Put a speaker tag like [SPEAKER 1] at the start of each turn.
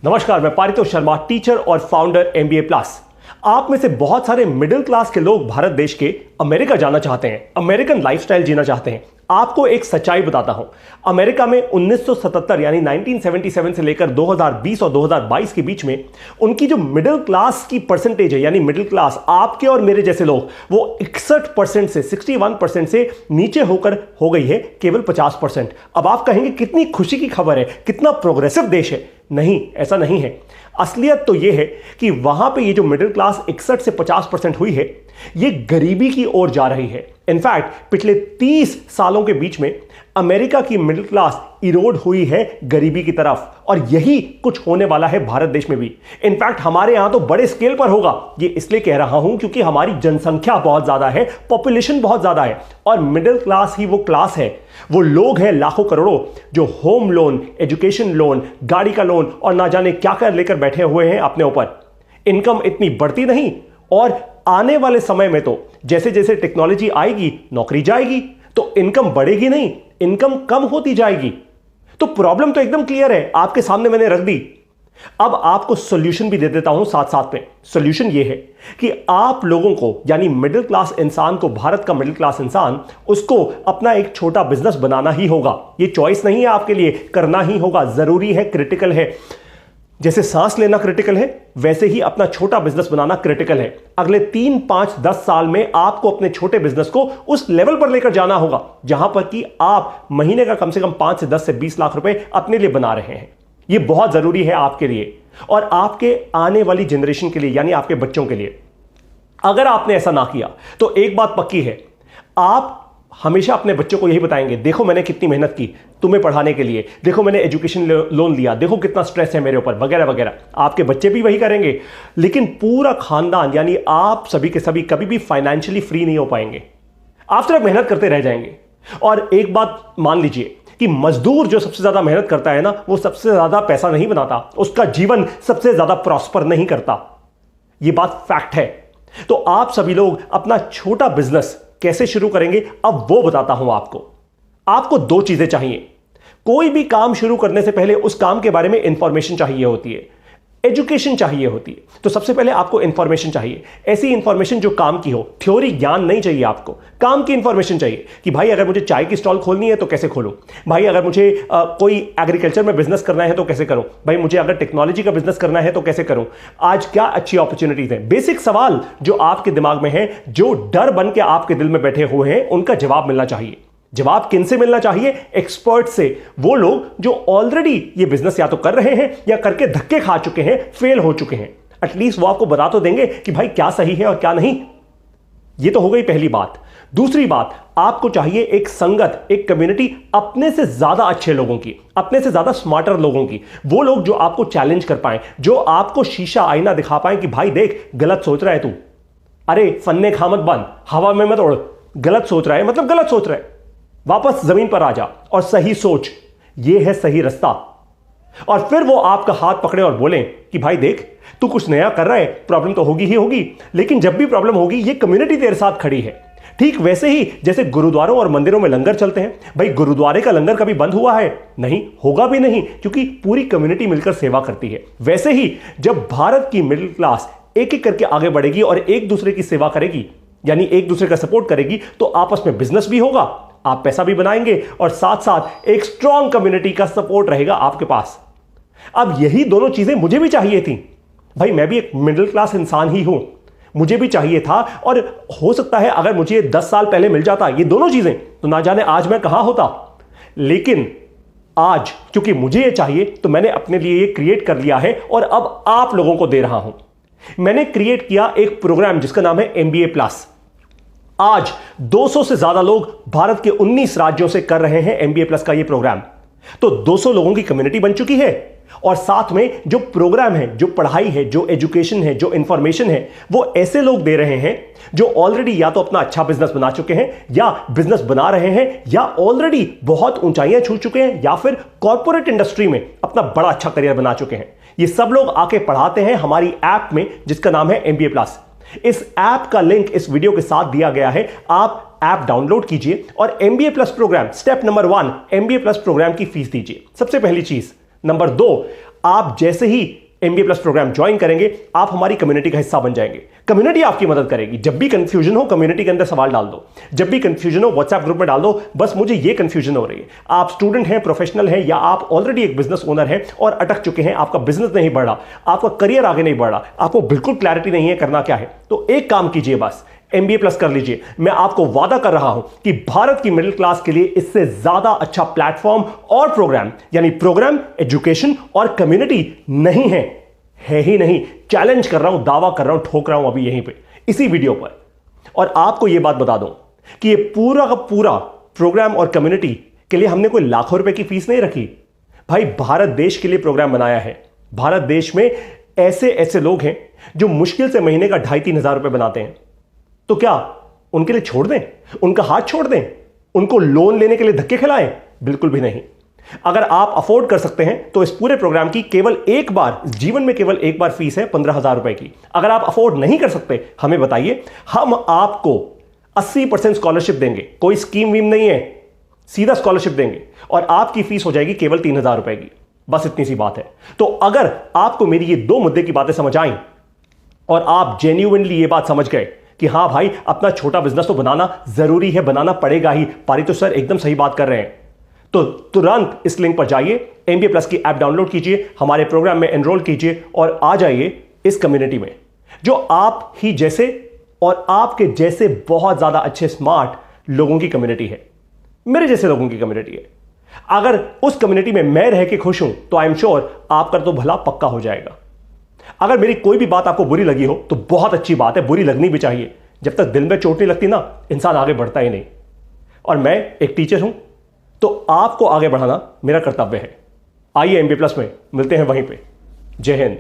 [SPEAKER 1] नमस्कार, मैं पारितोष शर्मा, टीचर और फाउंडर एमबीए प्लस। आप में से बहुत सारे मिडिल क्लास के लोग भारत देश के अमेरिका जाना चाहते हैं, अमेरिकन लाइफस्टाइल जीना चाहते हैं। आपको एक सच्चाई बताता हूं। अमेरिका में 1977 यानी 1977 से लेकर 2020 और 2022 के बीच में उनकी जो मिडिल क्लास की परसेंटेज है, यानी मिडिल क्लास आपके और मेरे जैसे लोग, वो 61% से 61% से नीचे होकर हो गई है केवल 50%। अब आप कहेंगे कितनी खुशी की खबर है, कितना प्रोग्रेसिव देश है। नहीं, ऐसा नहीं है। असलियत तो यह है कि वहां पे ये जो मिडिल क्लास 61 से 50% हुई है, ये गरीबी की ओर जा रही है। इनफैक्ट पिछले 30 सालों के बीच में अमेरिका की मिडिल क्लास इरोड हुई है गरीबी की तरफ, और यही कुछ होने वाला है भारत देश में भी। इनफैक्ट हमारे यहां तो बड़े स्केल पर होगा। ये इसलिए कह रहा हूं क्योंकि हमारी जनसंख्या बहुत ज्यादा है, पॉपुलेशन बहुत ज्यादा है, और मिडिल क्लास ही वो क्लास है, वो लोग हैं लाखों करोड़ों जो होम लोन, एजुकेशन लोन, गाड़ी का लोन और ना जाने क्या क्या लेकर बैठे हुए हैं अपने ऊपर। इनकम इतनी बढ़ती नहीं, और आने वाले समय में तो जैसे जैसे टेक्नोलॉजी आएगी, नौकरी जाएगी, तो इनकम बढ़ेगी नहीं, इनकम कम होती जाएगी। तो प्रॉब्लम तो एकदम क्लियर है, आपके सामने मैंने रख दी। अब आपको सॉल्यूशन भी दे देता हूं साथ साथ में। सॉल्यूशन यह है कि आप लोगों को, यानी मिडिल क्लास इंसान को, भारत का मिडिल क्लास इंसान, उसको अपना एक छोटा बिजनेस बनाना ही होगा। यह चॉइस नहीं है आपके लिए, करना ही होगा, जरूरी है, क्रिटिकल है। जैसे सांस लेना क्रिटिकल है, वैसे ही अपना छोटा बिजनेस बनाना क्रिटिकल है। अगले 3, 5, 10 साल में आपको अपने छोटे बिजनेस को उस लेवल पर लेकर जाना होगा जहां पर कि आप महीने का कम से कम 5 से 10 से 20 लाख रुपए अपने लिए बना रहे हैं। यह बहुत जरूरी है आपके लिए और आपके आने वाली जनरेशन के लिए, यानी आपके बच्चों के लिए। अगर आपने ऐसा ना किया तो एक बात पक्की है, आप हमेशा अपने बच्चों को यही बताएंगे, देखो मैंने कितनी मेहनत की तुम्हें पढ़ाने के लिए, देखो मैंने एजुकेशन लोन लिया, देखो कितना स्ट्रेस है मेरे ऊपर, वगैरह वगैरह। आपके बच्चे भी वही करेंगे, लेकिन पूरा खानदान यानी आप सभी के सभी कभी भी फाइनेंशियली फ्री नहीं हो पाएंगे। आप सिर्फ मेहनत करते रह जाएंगे। और एक बात मान लीजिए कि मजदूर जो सबसे ज्यादा मेहनत करता है ना, वो सबसे ज्यादा पैसा नहीं बनाता, उसका जीवन सबसे ज्यादा प्रॉस्पर नहीं करता। यह बात फैक्ट है। तो आप सभी लोग अपना छोटा बिजनेस कैसे शुरू करेंगे, अब वो बताता हूं आपको। आपको 2 चीजें चाहिए। कोई भी काम शुरू करने से पहले उस काम के बारे में इंफॉर्मेशन चाहिए होती है, एजुकेशन चाहिए होती है। तो सबसे पहले आपको इंफॉर्मेशन चाहिए, ऐसी इंफॉर्मेशन जो काम की हो। थ्योरी ज्ञान नहीं चाहिए आपको, काम की इंफॉर्मेशन चाहिए कि भाई अगर मुझे चाय की स्टॉल खोलनी है तो कैसे खोलूं, भाई अगर मुझे कोई एग्रीकल्चर में बिजनेस करना है तो कैसे करूं, भाई मुझे अगर टेक्नोलॉजी का बिजनेस करना है तो कैसे करूं, आज क्या अच्छी अपॉर्चुनिटीज हैं। बेसिक सवाल जो आपके दिमाग में है, जो डर बन के आपके दिल में बैठे हुए हैं, उनका जवाब मिलना चाहिए। जवाब किन से मिलना चाहिए? एक्सपर्ट से। वो लोग जो ऑलरेडी ये बिजनेस या तो कर रहे हैं या करके धक्के खा चुके हैं, फेल हो चुके हैं। एटलीस्ट वो आपको बता तो देंगे कि भाई क्या सही है और क्या नहीं। ये तो हो गई पहली बात। दूसरी बात, आपको चाहिए एक संगत, एक कम्युनिटी अपने से ज्यादा अच्छे लोगों की, अपने से ज्यादा स्मार्टर लोगों की। वो लोग जो आपको चैलेंज कर पाए, जो आपको शीशा आईना दिखा पाए कि भाई देख गलत सोच रहा है तू, अरे फन्ने खामत बंद, हवा में मत उड़, गलत सोच रहा है मतलब गलत सोच रहा है, वापस जमीन पर आ जा और सही सोच, यह है सही रास्ता। और फिर वो आपका हाथ पकड़े और बोलें कि भाई देख तू कुछ नया कर रहा है, प्रॉब्लम तो होगी ही होगी, लेकिन जब भी प्रॉब्लम होगी ये कम्युनिटी तेरे साथ खड़ी है। ठीक वैसे ही जैसे गुरुद्वारों और मंदिरों में लंगर चलते हैं, भाई गुरुद्वारे का लंगर कभी बंद हुआ है? नहीं, होगा भी नहीं, क्योंकि पूरी कम्युनिटी मिलकर सेवा करती है। वैसे ही जब भारत की मिडिल क्लास एक एक करके आगे बढ़ेगी और एक दूसरे की सेवा करेगी, यानी एक दूसरे का सपोर्ट करेगी, तो आपस में बिजनेस भी होगा, आप पैसा भी बनाएंगे और साथ साथ एक स्ट्रॉन्ग कम्युनिटी का सपोर्ट रहेगा आपके पास। अब यही दोनों चीजें मुझे भी चाहिए थी। भाई मैं भी एक मिडिल क्लास इंसान ही हूं, मुझे भी चाहिए था, और हो सकता है अगर मुझे 10 साल पहले मिल जाता ये दोनों चीजें, तो ना जाने आज मैं कहां होता। लेकिन आज क्योंकि मुझे ये चाहिए तो मैंने अपने लिए ये क्रिएट कर लिया है और अब आप लोगों को दे रहा हूं। मैंने क्रिएट किया एक प्रोग्राम जिसका नाम है एमबीए प्लस। आज 200 से ज्यादा लोग भारत के 19 राज्यों से कर रहे हैं एमबीए प्लस का ये प्रोग्राम। तो 200 लोगों की कम्युनिटी बन चुकी है, और साथ में जो प्रोग्राम है, जो पढ़ाई है, जो एजुकेशन है, जो इंफॉर्मेशन है, वो ऐसे लोग दे रहे हैं जो ऑलरेडी या तो अपना अच्छा बिजनेस बना चुके हैं, या बिजनेस बना रहे हैं, या ऑलरेडी बहुत ऊंचाइयां छू चुके हैं, या फिर कॉर्पोरेट इंडस्ट्री में अपना बड़ा अच्छा करियर बना चुके हैं। ये सब लोग आके पढ़ाते हैं हमारी ऐप में जिसका नाम है एमबीए प्लस। इस ऐप का लिंक इस वीडियो के साथ दिया गया है, आप ऐप डाउनलोड कीजिए और MBA plus program, step number 1, MBA plus program की फीस दीजिए। सबसे पहली चीज। नंबर 2, आप जैसे ही एमबीए प्लस प्रोग्राम ज्वाइन करेंगे, आप हमारी कम्युनिटी का हिस्सा बन जाएंगे। कम्युनिटी आपकी मदद करेगी। जब भी कंफ्यूजन हो, कम्युनिटी के अंदर सवाल डाल दो। जब भी कंफ्यूजन हो, व्हाट्सएप ग्रुप में डाल दो, बस मुझे ये कंफ्यूजन हो रही है। आप स्टूडेंट हैं, प्रोफेशनल हैं, या आप ऑलरेडी एक बिजनेस ओनर हैं और अटक चुके हैं, आपका बिजनेस नहीं बढ़ रहा, आपका करियर आगे नहीं बढ़ रहा, आपको बिल्कुल क्लैरिटी नहीं है करना क्या है, तो एक काम कीजिए, बस एमबीए प्लस कर लीजिए। मैं आपको वादा कर रहा हूं कि भारत की मिडिल क्लास के लिए इससे ज्यादा अच्छा प्लेटफॉर्म और प्रोग्राम, यानी प्रोग्राम, एजुकेशन और कम्युनिटी नहीं है ही नहीं। चैलेंज कर रहा हूं, दावा कर रहा हूं, ठोक रहा हूं अभी यहीं पे इसी वीडियो पर। और आपको यह बात बता दूं कि यह पूरा का पूरा प्रोग्राम और कम्युनिटी के लिए हमने कोई लाखों रुपए की फीस नहीं रखी भाई। भारत देश के लिए प्रोग्राम बनाया है। भारत देश में ऐसे ऐसे लोग हैं जो मुश्किल से महीने का 2,500-3 हजार रुपए बनाते हैं। तो क्या उनके लिए छोड़ दें, उनका हाथ छोड़ दें, उनको लोन लेने के लिए धक्के खिलाएं? बिल्कुल भी नहीं। अगर आप अफोर्ड कर सकते हैं तो इस पूरे प्रोग्राम की केवल एक बार, जीवन में केवल एक बार फीस है 15,000 रुपए की। अगर आप अफोर्ड नहीं कर सकते, हमें बताइए, हम आपको 80% स्कॉलरशिप देंगे। कोई स्कीम वीम नहीं है, सीधा स्कॉलरशिप देंगे और आपकी फीस हो जाएगी केवल 3,000 रुपए की। बस इतनी सी बात है। तो अगर आपको मेरी ये 2 मुद्दे की बातें समझ आई और आप जेन्युइनली ये बात समझ गए कि हां भाई, अपना छोटा बिजनेस तो बनाना जरूरी है, बनाना पड़ेगा ही, पारी तो सर एकदम सही बात कर रहे हैं, तो तुरंत इस लिंक पर जाइए, एमबीए प्लस की ऐप डाउनलोड कीजिए, हमारे प्रोग्राम में एनरोल कीजिए और आ जाइए इस कम्युनिटी में, जो आप ही जैसे और आपके जैसे बहुत ज्यादा अच्छे स्मार्ट लोगों की कम्युनिटी है, मेरे जैसे लोगों की कम्युनिटी है। अगर उस कम्युनिटी में मैं रह के खुश हूं तो आई एम श्योर आपका तो भला पक्का हो जाएगा। अगर मेरी कोई भी बात आपको बुरी लगी हो तो बहुत अच्छी बात है, बुरी लगनी भी चाहिए। जब तक दिल में चोट नहीं लगती ना, इंसान आगे बढ़ता ही नहीं। और मैं एक टीचर हूं, तो आपको आगे बढ़ाना मेरा कर्तव्य है। आइए एमबीए प्लस में मिलते हैं वहीं पे। जय हिंद।